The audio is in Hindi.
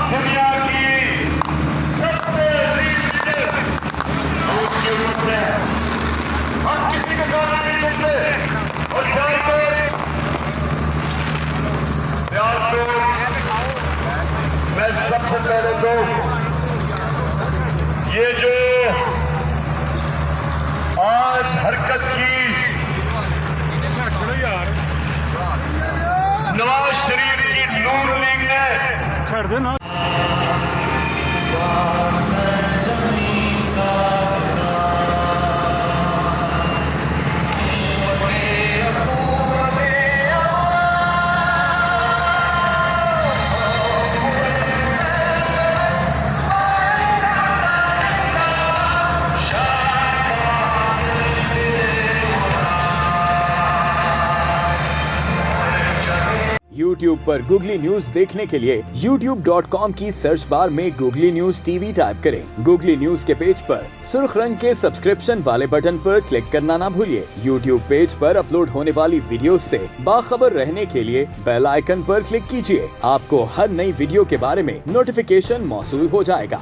दुनिया की सबसे अजीम लीडर उसकी उम्र से हम किसी के सामने नहीं झुकते। और सियालकोट मैं सबसे पहले तो ये जो आज हरकत की नवाज शरीफ की नून लीग ने ਛੱਡ ਦੇ ਨਾ YouTube पर गूगली न्यूज देखने के लिए youtube.com की सर्च बार में गूगली न्यूज टीवी टाइप करें। गूगली न्यूज के पेज पर सुर्ख रंग के सब्सक्रिप्शन वाले बटन पर क्लिक करना ना भूलिए। YouTube पेज पर अपलोड होने वाली वीडियो से बाखबर रहने के लिए बेल आइकन पर क्लिक कीजिए। आपको हर नई वीडियो के बारे में नोटिफिकेशन मौसूल हो जाएगा।